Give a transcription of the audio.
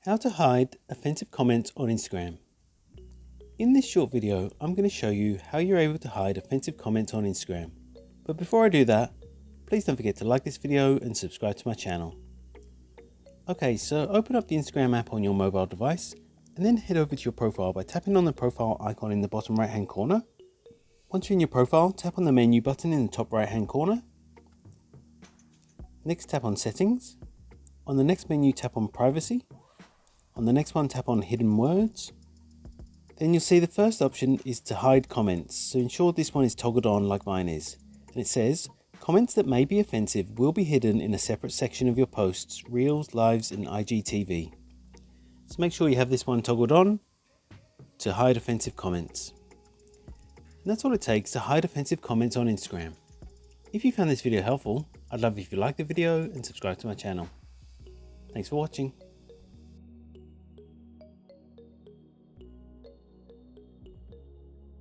How to hide offensive comments on Instagram. In this short video, I'm going to show you how you're able to hide offensive comments on Instagram. But before I do that, please don't forget to like this video and subscribe to my channel. Okay, so open up the Instagram app on your mobile device and then head over to your profile by tapping on the profile icon in the bottom right hand corner. Once you're in your profile, tap on the menu button in the top right hand corner. Next, tap on settings. On the next menu, tap on privacy. On the next one, tap on hidden words. Then you'll see the first option is to hide comments, so ensure this one is toggled on like mine is. And it says, comments that may be offensive will be hidden in a separate section of your posts, Reels, Lives and IGTV. So make sure you have this one toggled on to hide offensive comments. And that's all it takes to hide offensive comments on Instagram. If you found this video helpful, I'd love it if you like the video and subscribe to my channel. Thanks for watching.